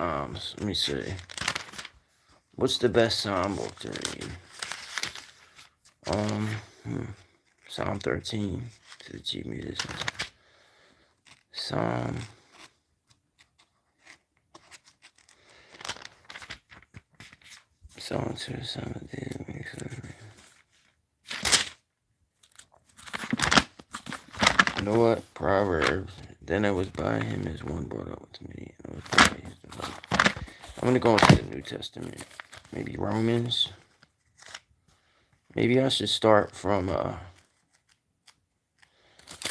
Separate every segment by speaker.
Speaker 1: Psalms. Let me see. What's the best Psalm book to read? Um, Psalm 13 to the chief musicians. Psalm. Psalm to the Son of David. You know what? Proverbs. Then I was by him as one brought up with me. I'm going to go into the New Testament. Maybe Romans. Maybe I should start from, I'm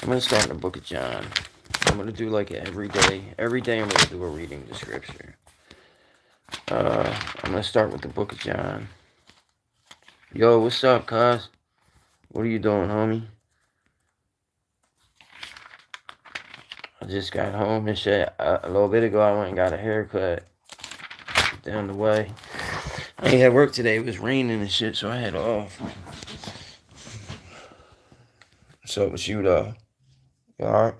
Speaker 1: going to start in the book of John. I'm going to do like every day. Every day I'm going to do a reading of the scripture. I'm going to start with the book of John. Yo, what's up, cuz? What are you doing, homie? I just got home and shit. A little bit ago, I went and got a haircut down the way. I ain't had work today. It was raining and shit, so I had off. What's up with you, though? You alright?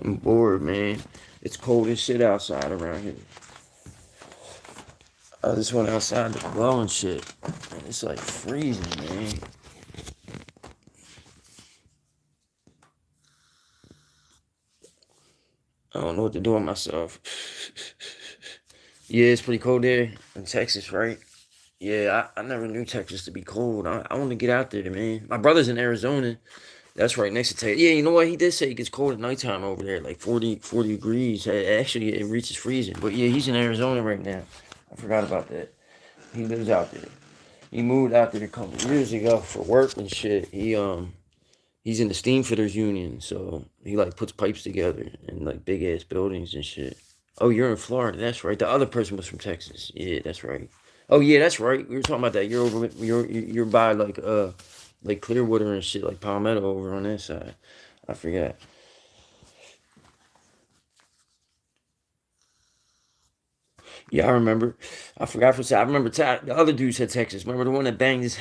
Speaker 1: I'm bored, man. It's cold as shit outside around here. I just went outside to blow and shit. And it's like freezing, man. I don't know what to do with myself. Yeah, it's pretty cold there in Texas, right? Yeah, I never knew Texas to be cold. I want to get out there, man. My brother's in Arizona. That's right next to Texas. Yeah, you know what? He did say it gets cold at nighttime over there, like 40 degrees. Actually, it reaches freezing. But yeah, he's in Arizona right now. I forgot about that. He lives out there. He moved out there a couple of years ago for work and shit. He's in the steam fitters union, so he like puts pipes together in like big ass buildings and shit. Oh, you're in Florida. That's right. The other person was from Texas. Yeah, that's right. Oh yeah, that's right. We were talking about that. You're by like Clearwater and shit, like Palmetto over on that side. I forgot. Yeah, I remember. I forgot for a second. I remember the other dude said Texas. Remember the one that banged his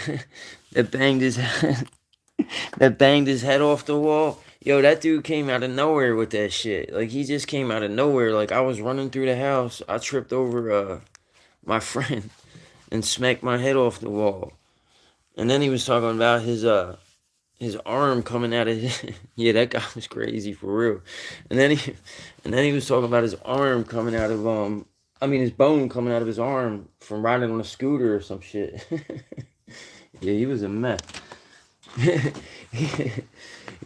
Speaker 1: that banged his that banged his head off the wall? Yo, that dude came out of nowhere with that shit. Like he just came out of nowhere. Like I was running through the house. I tripped over my friend and smacked my head off the wall. And then he was talking about his arm coming out of his, yeah, that guy was crazy for real. And then he was talking about his arm coming out of his bone coming out of his arm from riding on a scooter or some shit. Yeah, he was a mess.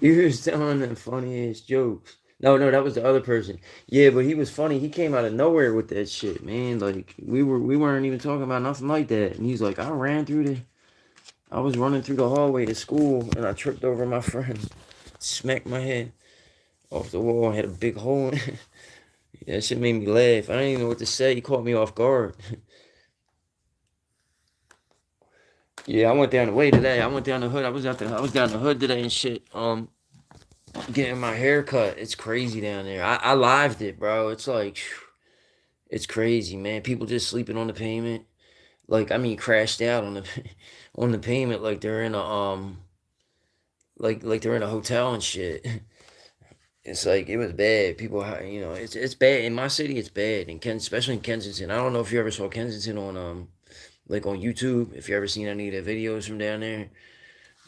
Speaker 1: He was telling them funny ass jokes. No, that was the other person. Yeah, but he was funny. He came out of nowhere with that shit, man. Like we weren't even talking about nothing like that. And he's like, I was running through the hallway to school and I tripped over my friend, smacked my head off the wall, had a big hole in it. That shit made me laugh. I didn't even know what to say. He caught me off guard. Yeah, I went down the way today. I went down the hood. I was down the hood today and shit. Getting my hair cut. It's crazy down there. I lived it, bro. It's like, it's crazy, man. People just sleeping on the pavement. Like, I mean, crashed out on the on the pavement like they're in a like they're in a hotel and shit. It's like it was bad. People, it's bad in my city. It's bad in especially in Kensington. I don't know if you ever saw Kensington on like on YouTube. If you ever seen any of the videos from down there,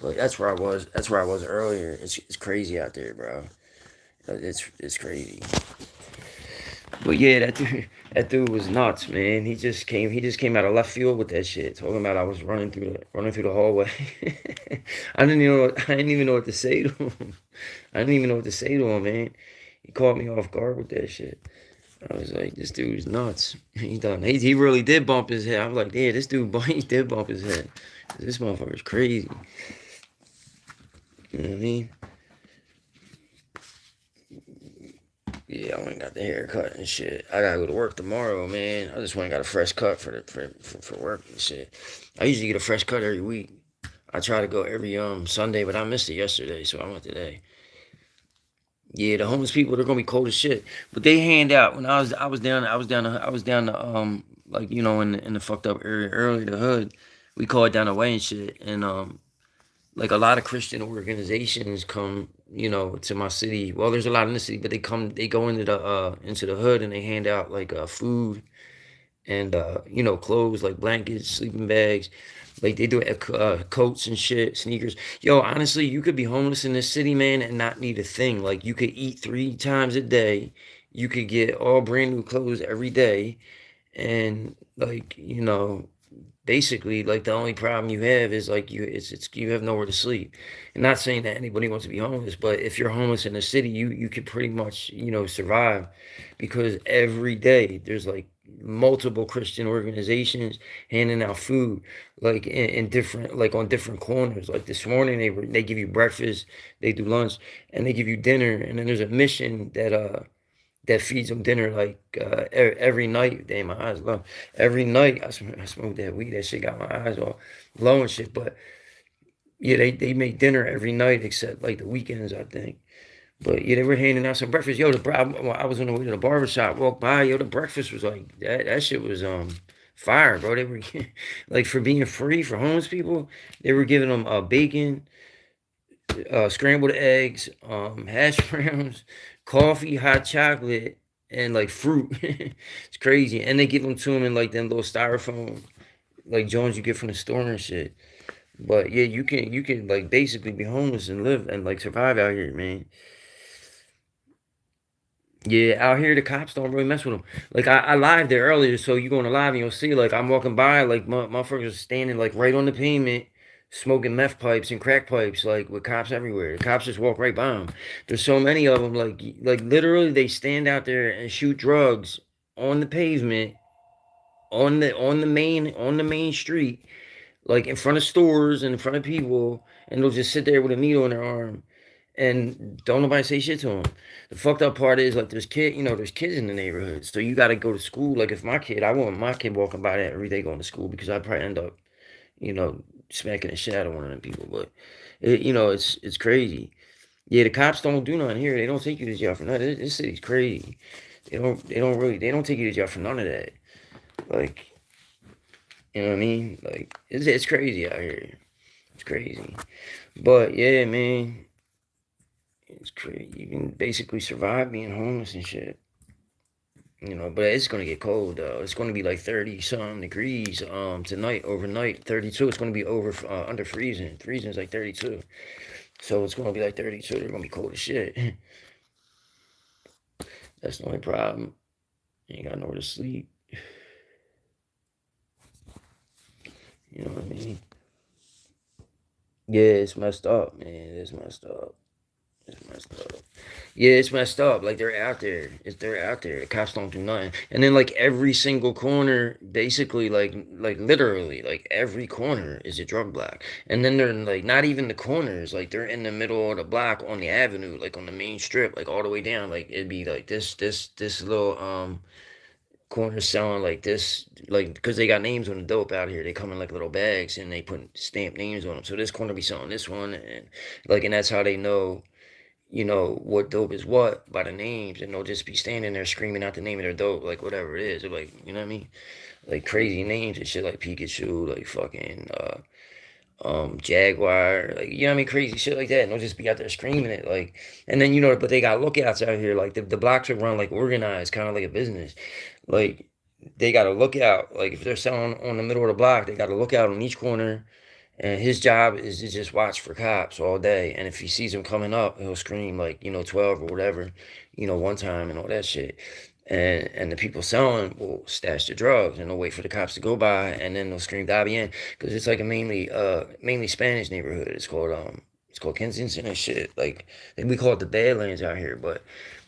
Speaker 1: but that's where I was. That's where I was earlier. It's crazy out there, bro. It's crazy. But yeah, that dude was nuts, man. He just came out of left field with that shit, talking about I was running through the hallway. I didn't even know what to say to him. I didn't even know what to say to him, man. He caught me off guard with that shit. I was like, this dude's nuts. He really did bump his head. I was like, yeah, this dude he did bump his head. This motherfucker's crazy. You know what I mean? Yeah, I went and got the haircut and shit. I gotta go to work tomorrow, man. I just went and got a fresh cut for work and shit. I usually get a fresh cut every week. I try to go every Sunday, but I missed it yesterday, so I went today. Yeah, the homeless people, they're gonna be cold as shit. But they hand out when I was down like in the fucked up area early, the hood. We call it down the way and shit. And like a lot of Christian organizations come, to my city. Well, there's a lot in the city, but they go into the hood and they hand out like food and clothes like blankets, sleeping bags. Like they do coats and shit, sneakers. Yo, honestly, you could be homeless in this city, man, and not need a thing. Like you could eat 3 times a day. You could get all brand new clothes every day, and like basically like the only problem you have is like it's you have nowhere to sleep. And not saying that anybody wants to be homeless, but if you're homeless in the city, you could pretty much survive, because every day there's like multiple Christian organizations handing out food, like in different, like on different corners. Like this morning they give you breakfast, they do lunch, and they give you dinner. And then there's a mission that feeds them dinner like every night. Damn, my eyes low. Every night I smoke that weed. That shit got my eyes all low and shit. But yeah, they make dinner every night except like the weekends, I think. But yeah, they were handing out some breakfast. Yo, I was on the way to the barber shop. Walked by. Yo, the breakfast was like that. That shit was fire, bro. They were like, for being free for homeless people. They were giving them bacon, scrambled eggs, hash browns, coffee, hot chocolate, and like fruit. It's crazy, and they give them to them in like them little styrofoam, like Jones you get from the store and shit. But yeah, you can like basically be homeless and live and like survive out here, man. Yeah, out here the cops don't really mess with them. Like I live there earlier, so you go on the live and you'll see like I'm walking by, like motherfuckers standing like right on the pavement, smoking meth pipes and crack pipes, like with cops everywhere. The cops just walk right by them. There's so many of them, like literally they stand out there and shoot drugs on the pavement, on the main street, like in front of stores and in front of people, and they'll just sit there with a needle in their arm, and don't nobody say shit to them. The fucked up part is like there's kids in the neighborhood, so you got to go to school. Like if I want my kid walking by that every day going to school, because I'd probably end up, you know, smacking the shit out of one of them people. But it's crazy. Yeah, the cops don't do nothing here. They don't take you to jail for nothing. This city's crazy. They don't take you to jail for none of that. Like, you know what I mean? Like it's crazy out here. It's crazy. But yeah, man, it's crazy. You can basically survive being homeless and shit. But it's gonna get cold though. It's gonna be like 30 some degrees tonight, overnight 32. It's gonna be over under freezing. Freezing is like 32. So it's gonna be like 32. They're gonna be cold as shit. That's the only problem. You ain't got nowhere to sleep. You know what I mean? Yeah, it's messed up, man. It's messed up. It's messed up. Yeah, it's messed up. Like they're out there. They're out there. The cops don't do nothing. And then like every single corner, basically like literally, like every corner is a drug block. And then they're like not even the corners, like they're in the middle of the block on the avenue, like on the main strip, like all the way down. Like it'd be like this little corner selling like this, like because they got names on the dope out here. They come in like little bags and they put stamp names on them. So this corner be selling this one, and that's how they know what dope is what by the names, and they'll just be standing there screaming out the name of their dope, like whatever it is. They're like, you know what I mean? Like crazy names and shit, like Pikachu, like fucking Jaguar, like you know what I mean, crazy shit like that. And they'll just be out there screaming it, like, and then but they got lookouts out here, like the blocks are run like organized, kind of like a business, like they got a lookout, like if they're selling on the middle of the block, they got a lookout on each corner, and his job is to just watch for cops all day. And if he sees them coming up, he'll scream like, 12 or whatever, one time and all that shit. And the people selling will stash the drugs and they'll wait for the cops to go by, and then they'll scream Dabian, because it's like a mainly Spanish neighborhood. It's called Kensington and shit. Like we call it the Badlands out here, but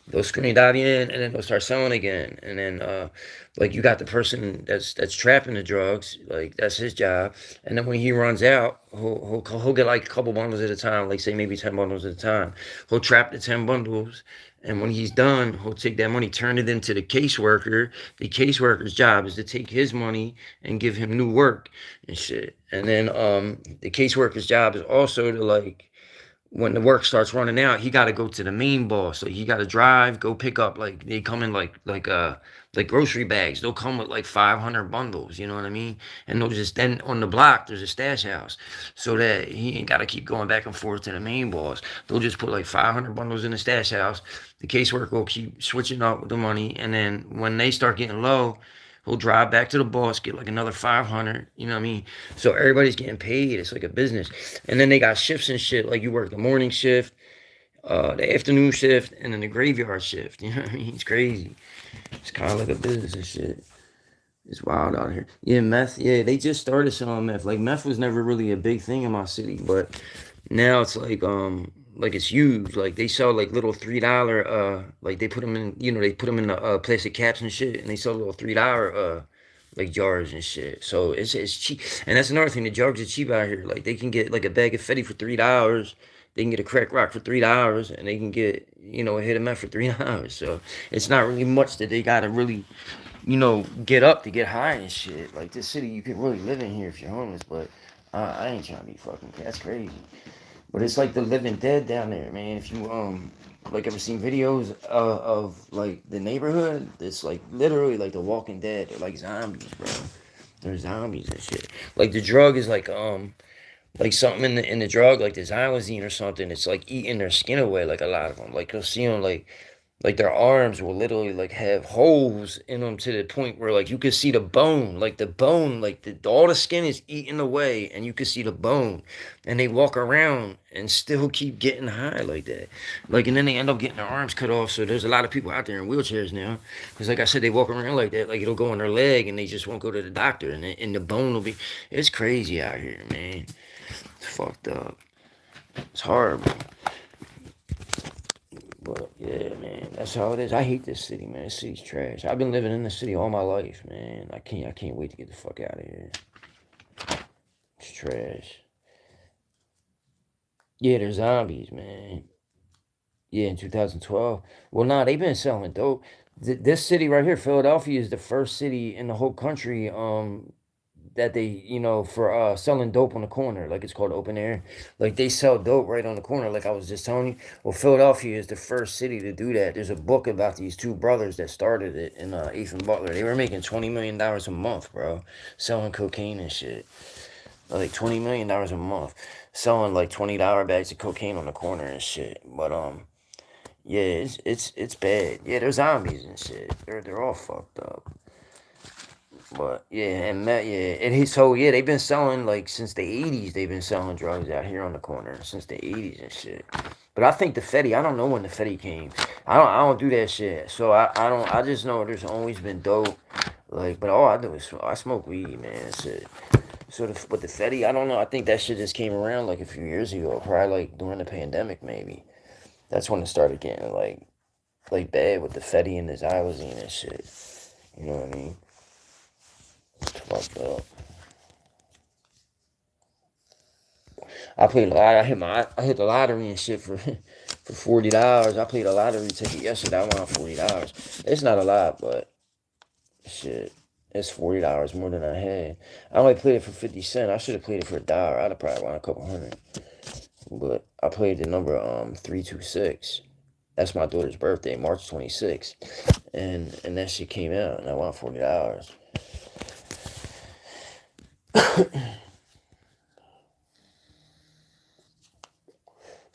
Speaker 1: they'll screen dive in and then they'll start selling again. And then like you got the person that's trapping the drugs, like that's his job. And then when he runs out, he'll get like a couple bundles at a time, like say maybe 10 bundles at a time. He'll trap the 10 bundles, and when he's done, he'll take that money, turn it into the caseworker. The caseworker's job is to take his money and give him new work and shit. And then the caseworker's job is also to, like, when the work starts running out, he got to go to the main boss. So he got to drive, go pick up, like they come in like grocery bags. They'll come with like 500 bundles, you know what I mean? And they'll just, then on the block, there's a stash house. So that he ain't got to keep going back and forth to the main boss. They'll just put like 500 bundles in the stash house. The caseworker will keep switching up with the money. And then when they start getting low, he'll drive back to the boss, get like another 500, you know what I mean? So everybody's getting paid. It's like a business. And then they got shifts and shit. Like you work the morning shift, the afternoon shift, and then the graveyard shift. You know what I mean? It's crazy. It's kind of like a business and shit. It's wild out here. Yeah, meth. Yeah, they just started selling meth. Like meth was never really a big thing in my city, but now it's like it's huge. Like they sell like little $3 like they put them in, they put them in the plastic caps and shit, and they sell little $3 like jars and shit. So it's cheap, and that's another thing. The jars are cheap out here. Like they can get like a bag of Fetty for $3. They can get a crack rock for $3, and they can get a hit of meth for $3. So it's not really much that they gotta really get up to get high and shit. Like this city, you can really live in here if you're homeless, but I ain't trying to be fucking. That's crazy. But it's like the living dead down there, man. If you like ever seen videos of like the neighborhood, it's like literally like the Walking Dead. They're like zombies, bro. They're zombies and shit. Like the drug is like something in the drug, like the xylazine or something. It's like eating their skin away. Like a lot of them, like you'll see them like their arms will literally like have holes in them to the point where like you could see the bone, like the bone, like all the skin is eaten away, and you could see the bone, and they walk around and still keep getting high like that, like, and then they end up getting their arms cut off. So there's a lot of people out there in wheelchairs now, because like I said, they walk around like that, like it'll go on their leg, and they just won't go to the doctor, and the bone will be. It's crazy out here, man. It's fucked up. It's horrible. But yeah, man, that's how it is. I hate this city, man. This city's trash. I've been living in the city all my life, man. I can't wait to get the fuck out of here. It's trash. Yeah, they're zombies, man. Yeah, in 2012. Well, nah, they've been selling dope. This city right here, Philadelphia, is the first city in the whole country that they, for selling dope on the corner, like it's called open air. Like they sell dope right on the corner, like I was just telling you. Well, Philadelphia is the first city to do that. There's a book about these two brothers that started it in Ethan Butler. They were making $20 million a month, bro, selling cocaine and shit. Like $20 million a month, selling like $20 bags of cocaine on the corner and shit. But yeah, it's bad. Yeah, they're zombies and shit. They're all fucked up. But yeah, and Matt, yeah, and so yeah, they've been selling like since the '80s. They've been selling drugs out here on the corner since the '80s and shit. But I think the Fetty, I don't know when the Fetty came. I don't do that shit. So I don't. I just know there's always been dope. Like, but all I do is I smoke weed, man. That's it. So but the Fetty, I don't know. I think that shit just came around like a few years ago, probably like during the pandemic, maybe. That's when it started getting like bad with the Fetty and the xylazine and shit. You know what I mean? It's fucked up. I played a lot. I hit the lottery and shit for for $40. I played a lottery ticket yesterday. I won $40. It's not a lot, but shit, it's $40 more than I had. I only played it for 50 cents. I should have played it for $1. I'd have probably won a couple hundred. But I played the number 326. That's my daughter's birthday, March 26th, and that shit came out, and I won $40.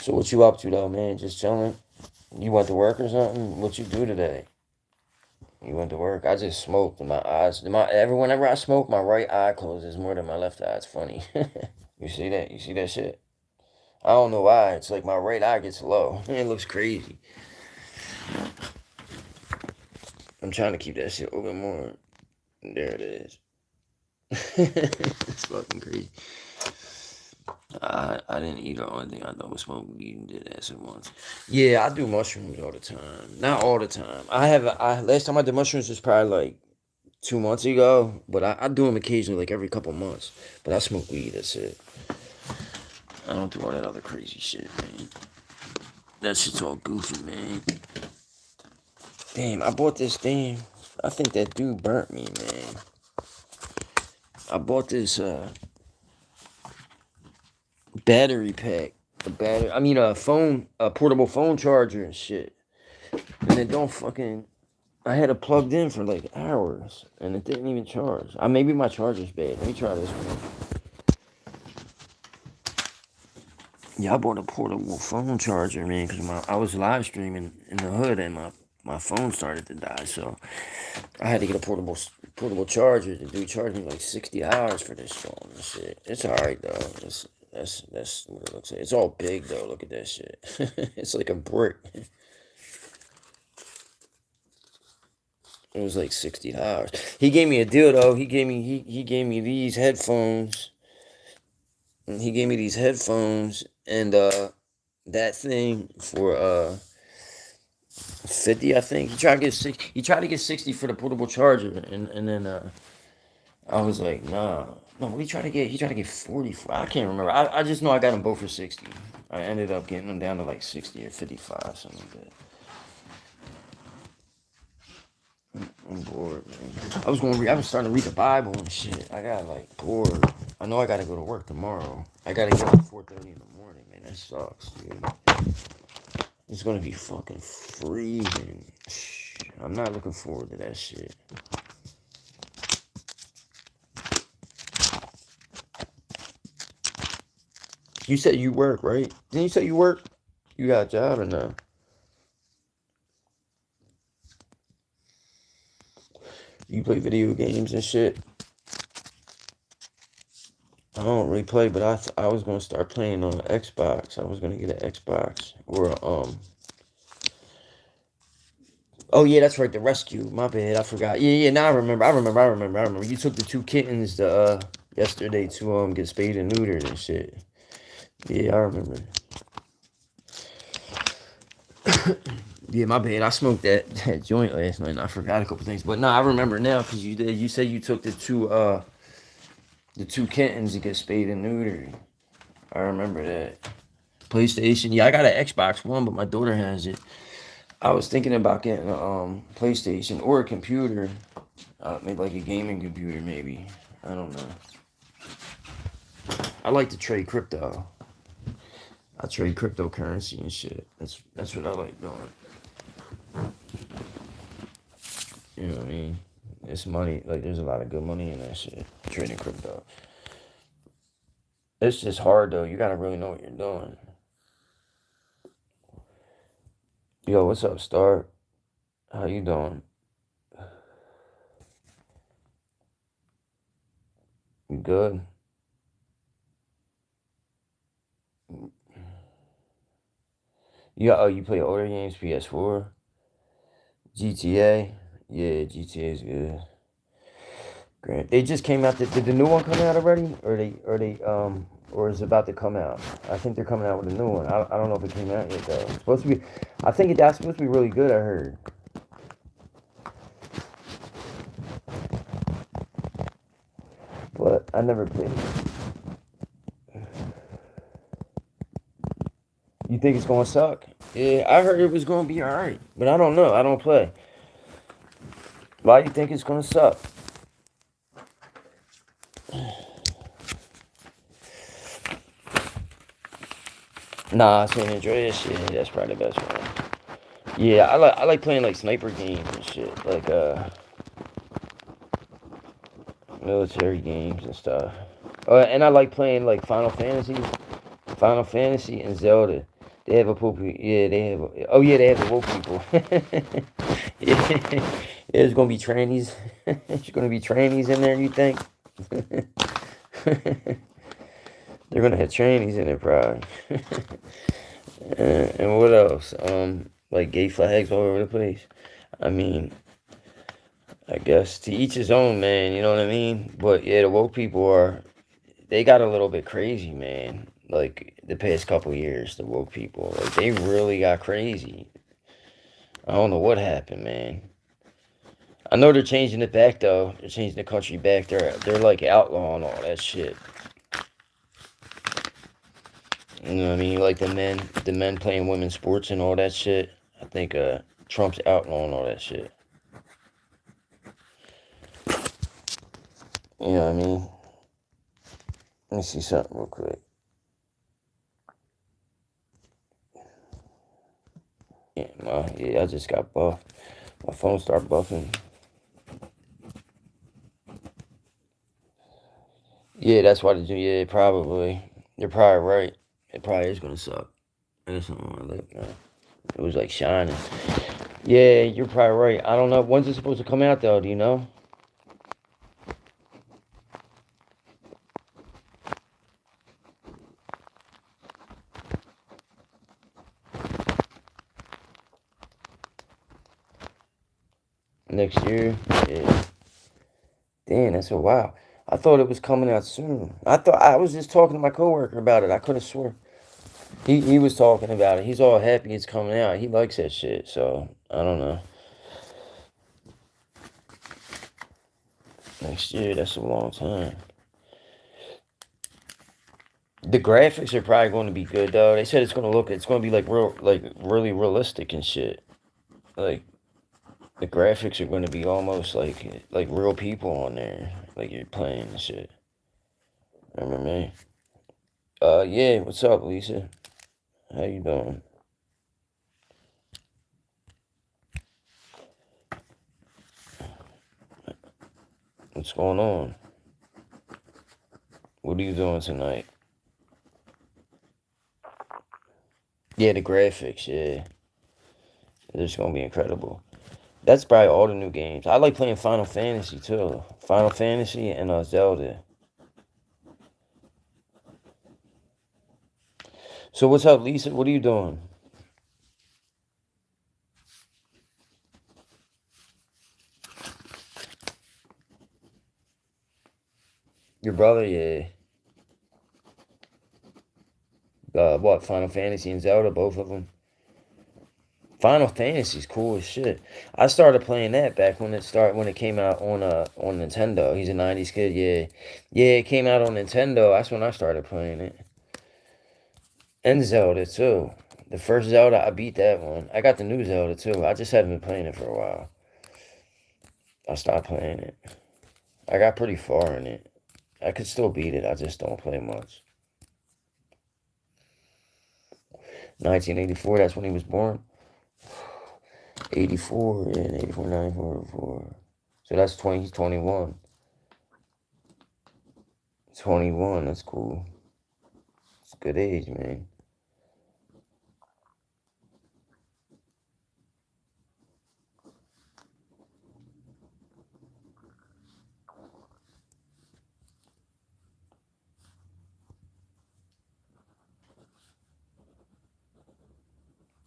Speaker 1: So what you up to though, man? Just chilling? You went to work or something? What you do today? You went to work? I just smoked and my eyes. Whenever I smoke, my right eye closes more than my left eye. It's funny. You see that? You see that shit? I don't know why. It's like my right eye gets low. It looks crazy. I'm trying to keep that shit open more. There it is. It's fucking crazy. I didn't eat. The only thing I know was smoke weed and did acid once. Yeah, I do mushrooms all the time. Not all the time. I last time I did mushrooms was probably like 2 months ago, but I do them occasionally, like every couple months. But I smoke weed. That's it. I don't do all that other crazy shit, man. That shit's all goofy, man. Damn, I bought this thing. I think that dude burnt me, man. I bought this battery pack. A phone, a portable phone charger and shit. And then don't fucking. I had it plugged in for like hours, and it didn't even charge. Maybe my charger's bad. Let me try this one. Yeah, I bought a portable phone charger, man, because I was live streaming in the hood, and my phone started to die, so I had to get a portable charger. The dude charged me like $60 for this phone and shit. It's alright though. That's what it looks like. It's all big though. Look at that shit. It's like a brick. It was like $60. He gave me a deal though. He gave me these headphones. And he gave me these headphones and that thing for 50, I think. He tried to get 60 for the portable charger, and then I was like, nah. No, what he tried to get 40 for. I can't remember. I just know I got them both for 60. I ended up getting them down to like 60 or 55, something like that. I'm bored, man. I was starting to read the Bible and shit. I got like bored. I know I gotta go to work tomorrow. I gotta get up at 4:30 in the morning, man. That sucks, dude. It's gonna be fucking freezing. I'm not looking forward to that shit. You said you work, right? Didn't you say you work? You got a job or no? You play video games and shit? I don't really play, but I was gonna start playing on Xbox. I was gonna get an Xbox or Oh yeah, that's right. The rescue. My bad. I forgot. Yeah. Now I remember. You took the two kittens yesterday to get spayed and neutered and shit. Yeah, I remember. Yeah, my bad. I smoked that joint last night and I forgot a couple things. But no, I remember now because you did. You said you took the two kittens to get spayed and neutered. I remember that. PlayStation. Yeah, I got an Xbox One, but my daughter has it. I was thinking about getting a PlayStation or a computer. Maybe like a gaming computer, maybe. I don't know. I like to trade crypto. I trade cryptocurrency and shit. That's what I like doing. You know what I mean? It's money. Like there's a lot of good money in that shit. Trading crypto. It's just hard though. You gotta really know what you're doing. Yo, what's up, Star? How you doing? You good? You play older games, PS4, GTA. Yeah, GTA is good. Great. They just came out. Did the new one come out already, or is it about to come out? I think they're coming out with a new one. I don't know if it came out yet though. It's supposed to be. I think that's supposed to be really good. I heard, but I never played it. You think it's gonna suck? Yeah, I heard it was gonna be alright, but I don't know. I don't play. Why do you think it's gonna suck? Nah, San Andreas. Yeah, that's probably the best one. Yeah, I like playing like sniper games and shit, like military games and stuff. And I like playing like Final Fantasy and Zelda. They have a poop. Yeah, they have. Oh yeah, they have the woke people. Yeah, there's gonna be trannies. There's gonna be trannies in there. You think? They're gonna have trannies in there, probably. And what else? Like gay flags all over the place. I mean, I guess to each his own, man. You know what I mean? But yeah, the woke people they got a little bit crazy, man. Like the past couple years, the woke people, like they really got crazy. I don't know what happened, man. I know they're changing it back though. They're changing the country back. They're like outlawing all that shit. You know what I mean? Like the men playing women's sports and all that shit. I think Trump's outlawing all that shit. You know what I mean? Let me see something real quick. Yeah, I just got buffed. My phone started buffing. Yeah, that's why the yeah, probably. You're probably right. It probably is gonna suck. I guess I'm on my lip now. It was like shining. Yeah, you're probably right. I don't know. When's it supposed to come out though? Do you know? Next year? Yeah. Damn, that's a wow. I thought it was coming out soon. I thought I was just talking to my coworker about it. I could have swore he was talking about it. He's all happy it's coming out. He likes that shit. So I don't know. Next year, that's a long time. The graphics are probably going to be good though. They said it's going to be like real, like really realistic and shit. Like the graphics are going to be almost like real people on there, like you're playing and shit. Remember me? Yeah. What's up, Lisa? How you doing? What's going on? What are you doing tonight? Yeah, the graphics. Yeah, they're just gonna be incredible. That's probably all the new games. I like playing Final Fantasy too. Final Fantasy and Zelda. So what's up, Lisa? What are you doing? Your brother, yeah. What? Final Fantasy and Zelda, both of them. Final Fantasy's cool as shit. I started playing that back when it came out on Nintendo. He's a '90s kid, yeah, yeah. It came out on Nintendo. That's when I started playing it. And Zelda too. The first Zelda, I beat that one. I got the new Zelda too. I just haven't been playing it for a while. I stopped playing it. I got pretty far in it. I could still beat it. I just don't play much. 1984. That's when he was born. 84, yeah, 84, 94. So that's 20, he's 21. 21, that's cool. It's a good age, man.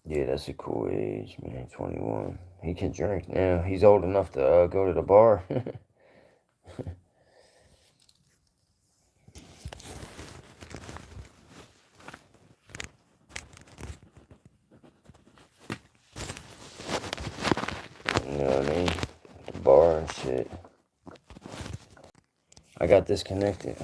Speaker 1: Yeah, that's a cool age, man. 21. He can drink now. He's old enough to go to the bar. You know what I mean? The bar and shit. I got disconnected.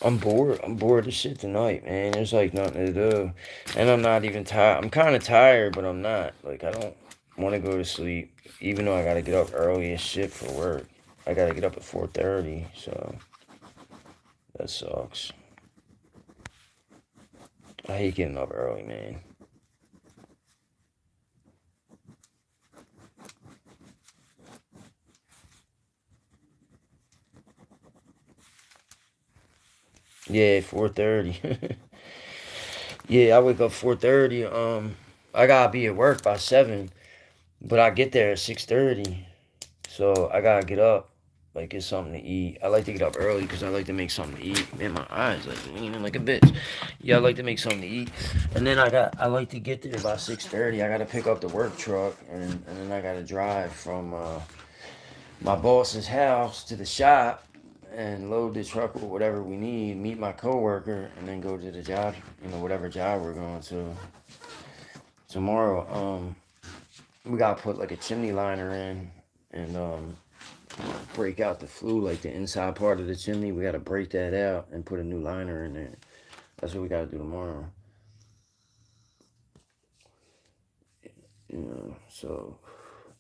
Speaker 1: I'm bored. I'm bored as shit tonight, man. There's like nothing to do. And I'm not even tired. I'm kind of tired, but I'm not. Like, I don't want to go to sleep, even though I got to get up early as shit for work. I got to get up at 4:30, so that sucks. I hate getting up early, man. Yeah, 4:30. Yeah, I wake up 4:30. I gotta be at work by 7, but I get there at 6:30. So I gotta get up, like get something to eat. I like to get up early because I like to make something to eat. Man, my eyes like leaning like a bitch. Yeah, I like to make something to eat, and then I like to get there by 6:30. I gotta pick up the work truck, and then I gotta drive from my boss's house to the shop and load the truck with whatever we need. Meet my coworker, and then go to the job. Whatever job we're going to tomorrow. We gotta put like a chimney liner in, and break out the flue, like the inside part of the chimney. We gotta break that out and put a new liner in there. That's what we gotta do tomorrow. So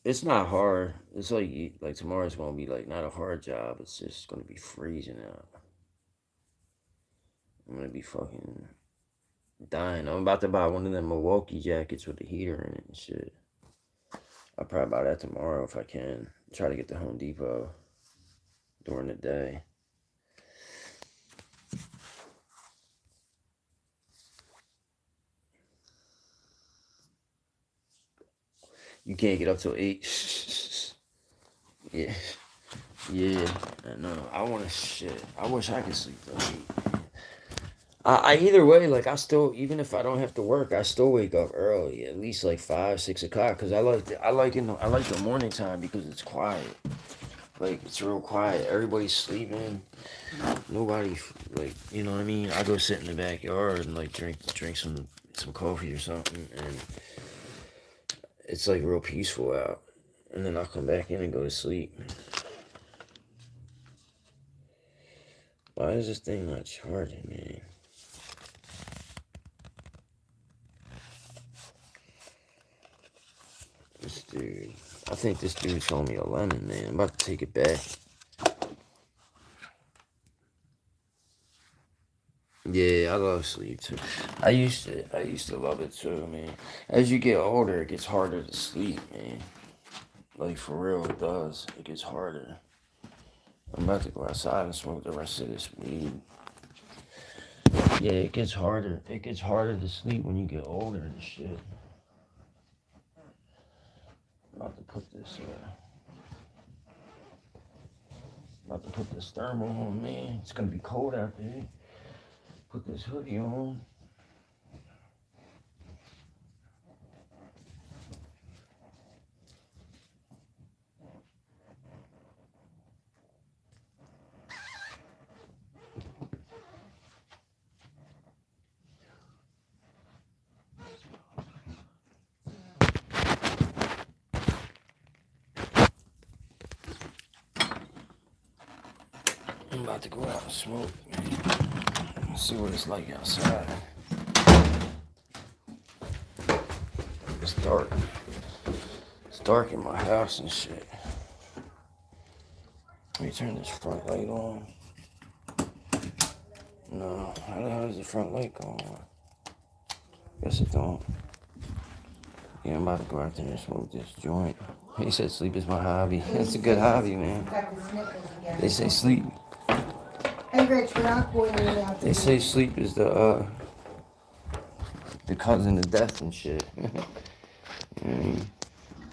Speaker 1: it's not hard. It's like tomorrow's gonna be like not a hard job. It's just gonna be freezing out. I'm gonna be fucking dying. I'm about to buy one of them Milwaukee jackets with the heater in it and shit. I'll probably buy that tomorrow if I can. Try to get to Home Depot during the day. You can't get up till 8. Yeah. Yeah. I know. I want to shit. I wish I could sleep till 8. I either way, like I still, even if I don't have to work, I still wake up early, at least like 5, 6 o'clock, because I like the morning time because it's quiet. Like it's real quiet. Everybody's sleeping. Nobody like you know what I mean. I go sit in the backyard and like drink some coffee or something, and it's like real peaceful out. And then I'll come back in and go to sleep. Why is this thing not charging, man? This dude, I think this dude sold me a lemon, man. I'm about to take it back. Yeah, I love sleep too. I used to love it too, man. As you get older, it gets harder to sleep, man. Like for real, it does. It gets harder. I'm about to go outside and smoke the rest of this weed. Yeah, it gets harder. It gets harder to sleep when you get older and shit. I'm about to put this. About to put this thermal on, man. It's gonna be cold out there. Put this hoodie on. I'm about to go out and smoke, man. See what it's like outside. It's dark. It's dark in my house and shit. Let me turn this front light on. No, how the hell does the front light go on? Guess it don't. Yeah, I'm about to go out there and smoke this joint. He said sleep is my hobby. It's a good hobby, man. They say sleep.
Speaker 2: Hey Rich, we're not going out.
Speaker 1: They say sleep is the cousin of death and shit.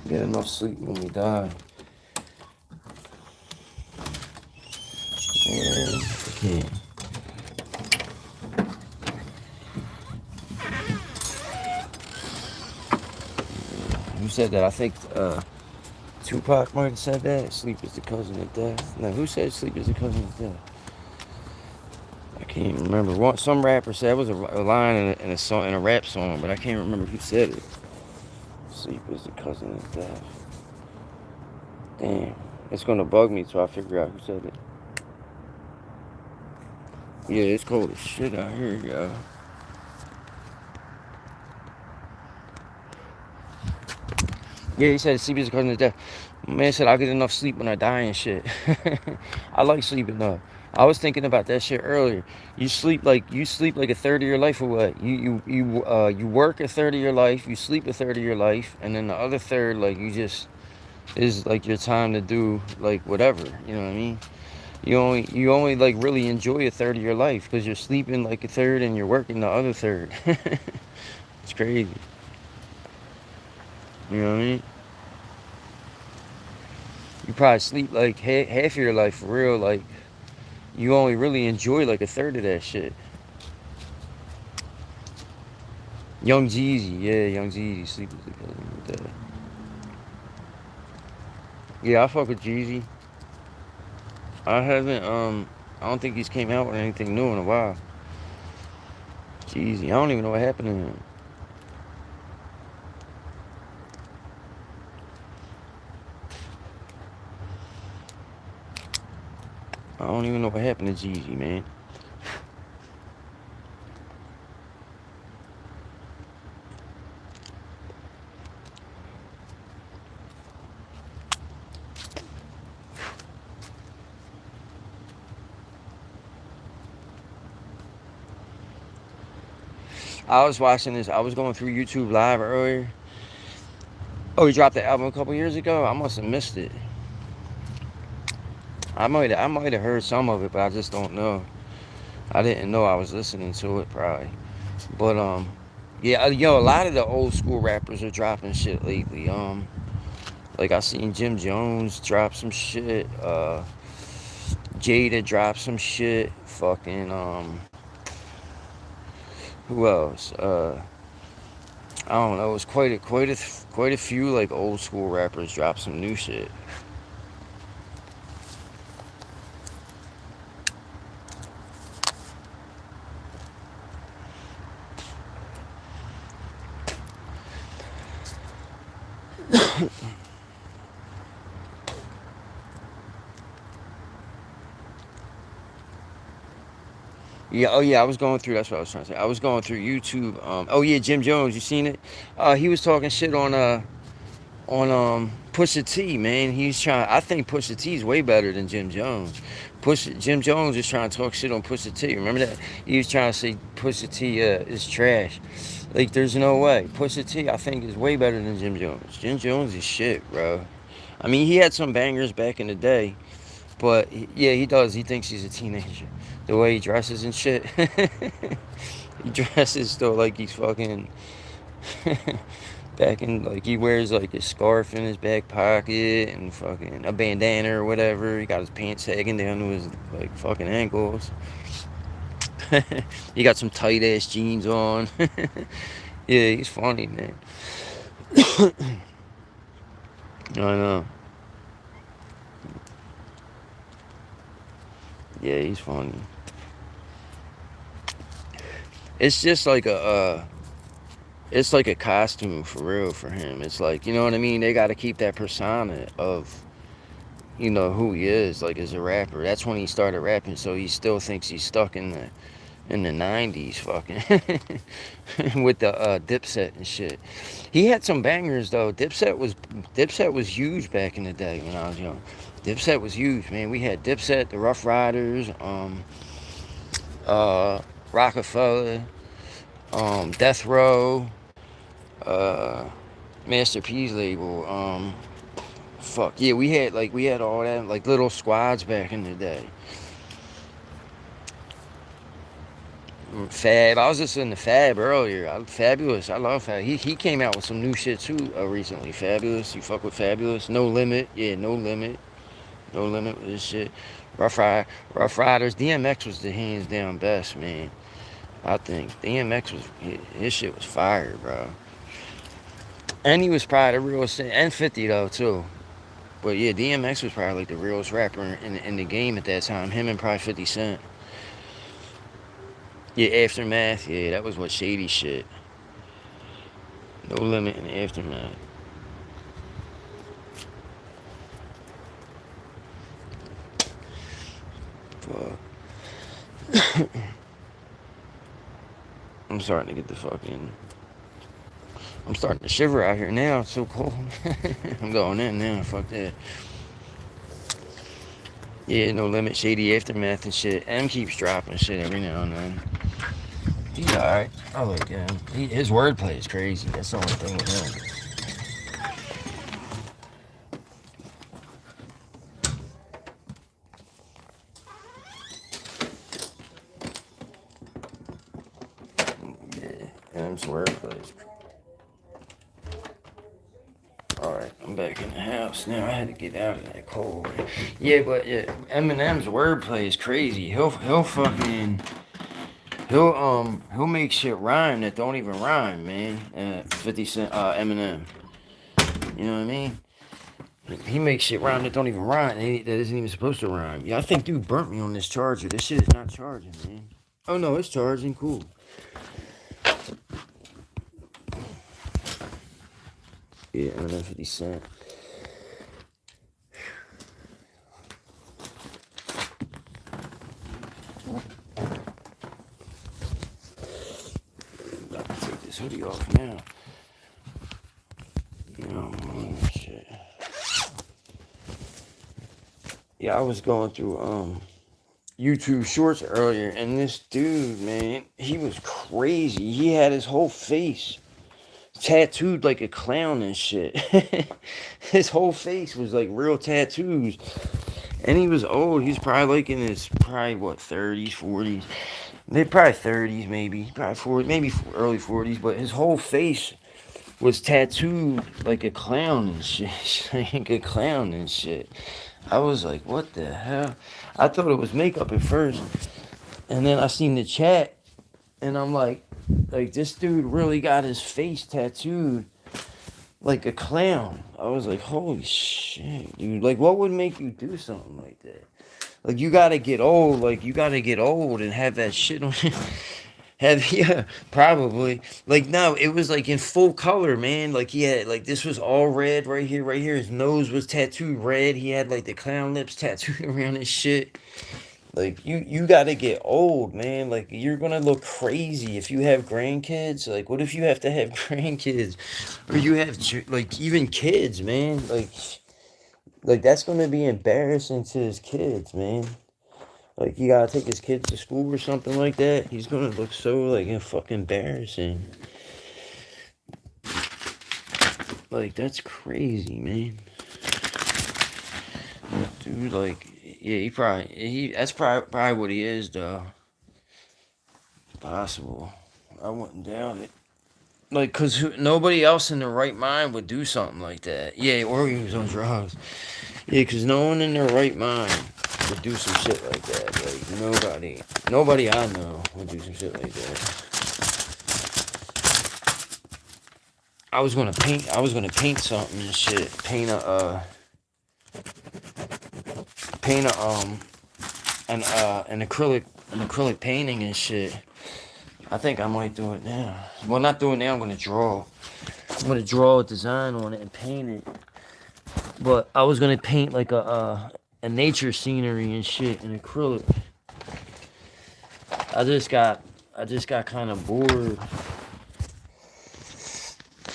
Speaker 1: Get enough sleep when we die. Yeah, okay. Who said that? I think Tupac might have said that. Sleep is the cousin of death. Now, who said sleep is the cousin of death? I can't even remember. Some rapper said it was a line in a song, in a rap song, but I can't remember who said it. Sleep is the cousin of death. Damn, it's gonna bug me till I figure out who said it. Yeah, it's cold as shit out here, y'all. Yeah, he said sleep is the cousin of death. Man said I get enough sleep when I die and shit. I like sleeping though. I was thinking about that shit earlier. You sleep like a third of your life or what? You work a third of your life, you sleep a third of your life, and then the other third like you just is like your time to do like whatever. You know what I mean? You only like really enjoy a third of your life because you're sleeping like a third and you're working the other third. It's crazy. You know what I mean? You probably sleep like half of your life for real. Like you only really enjoy like a third of that shit. Young Jeezy, yeah, Young Jeezy, sleep is the cousin of death. Yeah, I fuck with Jeezy. I haven't I don't think he's came out with anything new in a while. Jeezy, I don't even know what happened to him. I don't even know what happened to Jeezy, man. I was watching this. I was going through YouTube Live earlier. Oh, he dropped the album a couple years ago. I must have missed it. I might have heard some of it, but I just don't know. I didn't know I was listening to it probably. But yeah, yo, a lot of the old school rappers are dropping shit lately. Like I seen Jim Jones drop some shit. Jada dropped some shit. Fucking who else? I don't know. It was quite a few like old school rappers dropped some new shit. Yeah, oh yeah, I was going through. That's what I was trying to say. I was going through YouTube. Oh yeah, Jim Jones, you seen it? He was talking shit on Pusha T, man. He's trying. I think Pusha T is way better than Jim Jones. Jim Jones is trying to talk shit on Pusha T. Remember that? He was trying to say Pusha T is trash. Like, there's no way. Pusha T, I think, is way better than Jim Jones. Jim Jones is shit, bro. I mean, he had some bangers back in the day, but yeah, he does. He thinks he's a teenager. The way he dresses and shit. He dresses still like he's fucking back in, like, he wears like a scarf in his back pocket and fucking a bandana or whatever. He got his pants sagging down to his like fucking ankles. He got some tight ass jeans on. Yeah, he's funny, man. I know. Yeah, he's funny. It's just like it's like a costume for real for him. It's like, you know what I mean? They got to keep that persona of, you know, who he is, like, as a rapper. That's when he started rapping, so he still thinks he's stuck in the 90s fucking with the Dipset and shit. He had some bangers though. Dipset was huge back in the day when I was young. Dipset was huge, man. We had Dipset, the Rough Riders, Rockefeller, Death Row, uh, Master P's label. Fuck yeah, we had all that, like, little squads back in the day. Fab, I was listening to Fab earlier. Fabulous, I love Fab. He came out with some new shit too recently. Fabulous, you fuck with Fabulous? No Limit, yeah, No Limit with this shit. Rough Riders. DMX was the hands down best, man. I think DMX was, his shit was fire, bro. And he was probably the realest, and 50 though too. But yeah, DMX was probably like the realest rapper in the game at that time. Him and probably 50 Cent. Yeah, Aftermath. Yeah, that was what shady shit. No Limit and Aftermath. Fuck. I'm starting to get the fucking. I'm starting to shiver out here now. It's so cold. I'm going in now. Fuck that. Yeah, No Limit, Shady Aftermath and shit. M keeps dropping shit every now and then. He's alright. I like him. His wordplay is crazy. That's the only thing with him. Yeah, M's wordplay is. Alright, I'm back in the house now. I had to get out of that cold. Yeah, but yeah, Eminem's wordplay is crazy. He'll fucking. He'll make shit rhyme that don't even rhyme, man. 50 Cent, Eminem. You know what I mean? He makes shit rhyme that don't even rhyme. That isn't even supposed to rhyme. Yeah, I think dude burnt me on this charger. This shit is not charging, man. Oh no, it's charging. Cool. Yeah, Eminem 50 Cent. Got to take this hoodie off now. Shit. Yeah, I was going through YouTube Shorts earlier, and this dude, man, he was crazy. He had his whole face tattooed like a clown and shit. His whole face was like real tattoos. And he was old. He was probably like in his, probably what, 30s, 40s. They probably 30s, maybe. Probably 40, maybe early 40s. But his whole face was tattooed like a clown and shit. Like a clown and shit. I was like, what the hell? I thought it was makeup at first. And then I seen the chat. And I'm like this dude really got his face tattooed like a clown. I was like, holy shit, dude. Like, what would make you do something like that? Like, you gotta get old. Like, you gotta get old and have that shit on you. Have, yeah, probably. Like, no, it was like in full color, man. Like, he had, like, this was all red right here, right here. His nose was tattooed red. He had, like, the clown lips tattooed around his shit. Like you gotta get old, man. Like you're gonna look crazy if you have grandkids. Like what if you have to have grandkids, or you have like even kids, man. Like that's gonna be embarrassing to his kids, man. Like you gotta take his kids to school or something like that. He's gonna look so like fucking embarrassing. Like that's crazy, man. Dude, like yeah, he that's probably what he is though. Possible. I wouldn't doubt it. Like, cause nobody else in their right mind would do something like that. Yeah, or he was on drugs. Yeah, cause no one in their right mind would do some shit like that. Like nobody I know would do some shit like that. I was gonna paint something and shit. Paint a an acrylic painting and shit. I think I might do it now. Well, not do it now. I'm gonna draw. I'm gonna draw a design on it and paint it. But I was gonna paint like a nature scenery and shit in acrylic. I just got kind of bored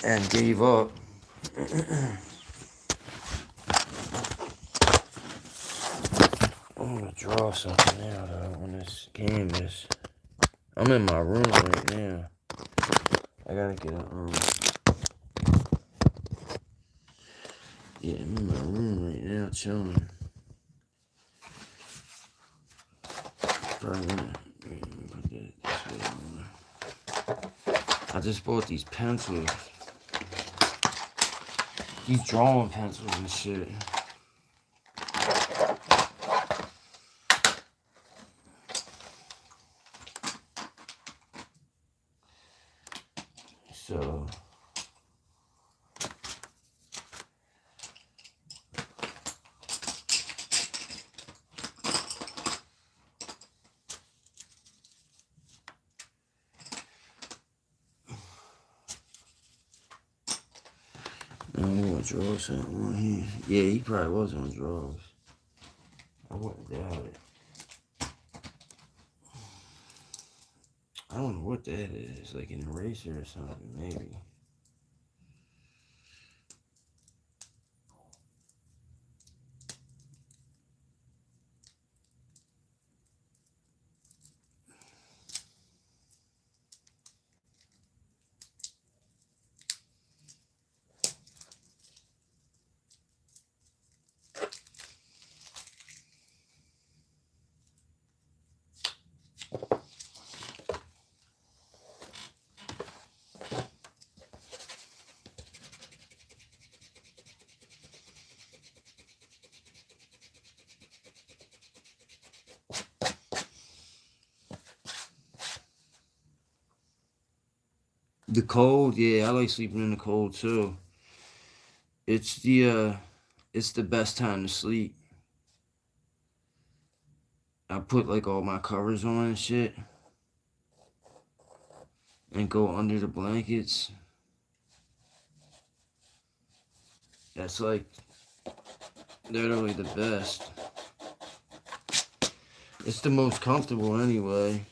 Speaker 1: and gave up. I'm gonna draw something now though on this canvas. I'm in my room right now. I gotta get a yeah, I'm in my room right now chilling. Probably gonna put that this way. I just bought these pencils. These drawing pencils and shit. So I'm gonna draw something on here. Yeah, he probably was on drugs. I wouldn't doubt it. I don't know what that is, like an eraser or something, maybe. The cold, yeah, I like sleeping in the cold too. It's it's the best time to sleep. I put like all my covers on and shit and go under the blankets. That's like literally the best. It's the most comfortable anyway.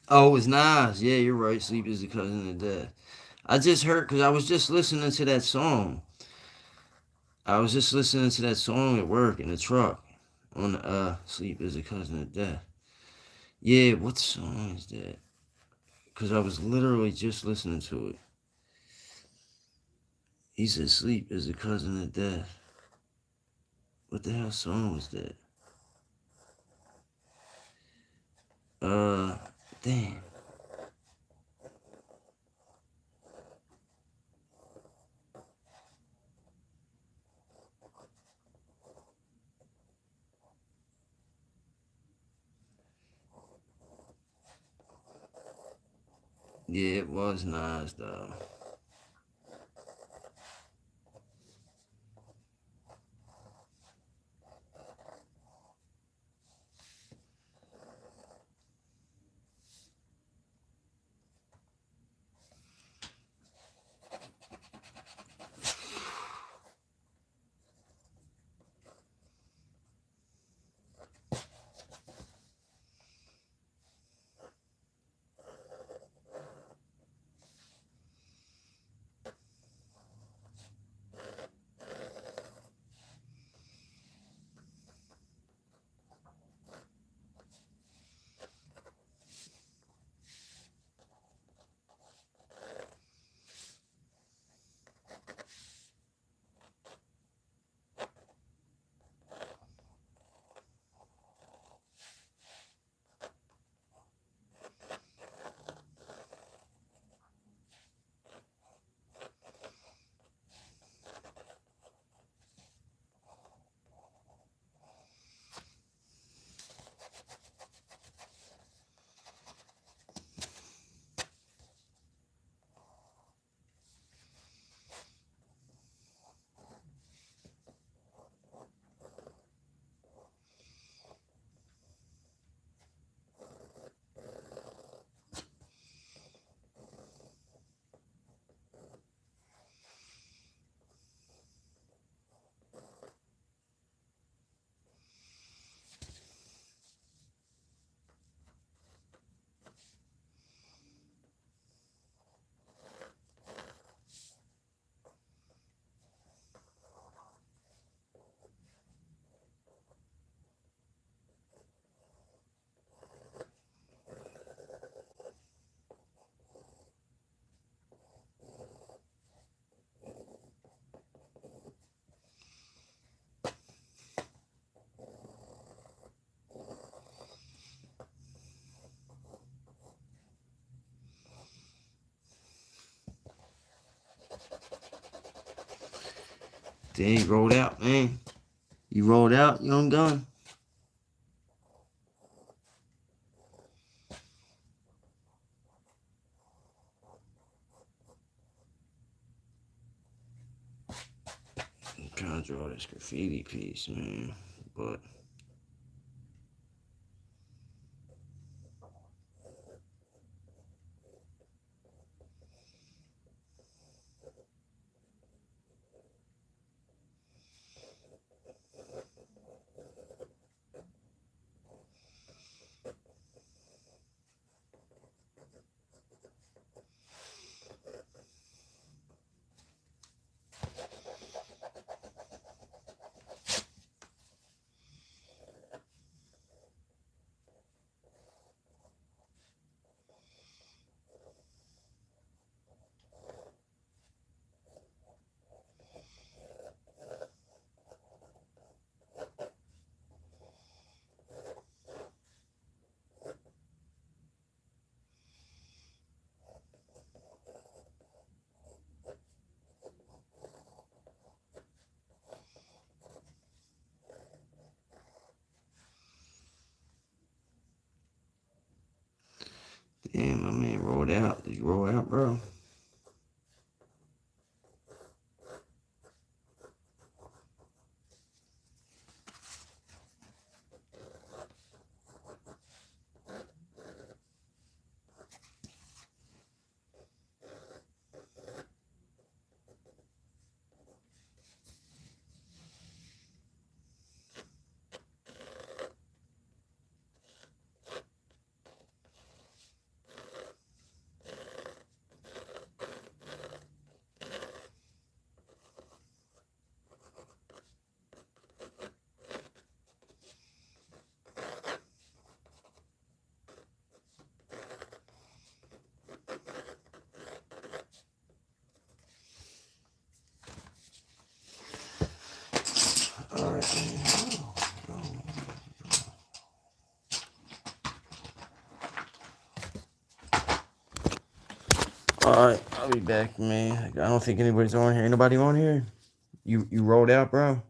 Speaker 1: Oh, it's Nas. Yeah, you're right. Sleep is the cousin of death. I just heard because I was just listening to that song. I was just listening to that song at work in the truck on the Sleep is the cousin of death. Yeah, what song is that? Because I was literally just listening to it. He said sleep is the cousin of death. What the hell song was that? Uh, damn. Yeah, it was Nas though. Then he rolled out, man. You rolled out, Young Gun. trying to draw this graffiti piece, man. But damn, my man rolled out. Did you roll out, bro? All right, man. All right, I'll be back, man. I don't think anybody's on here. Anybody on here? You rolled out, bro?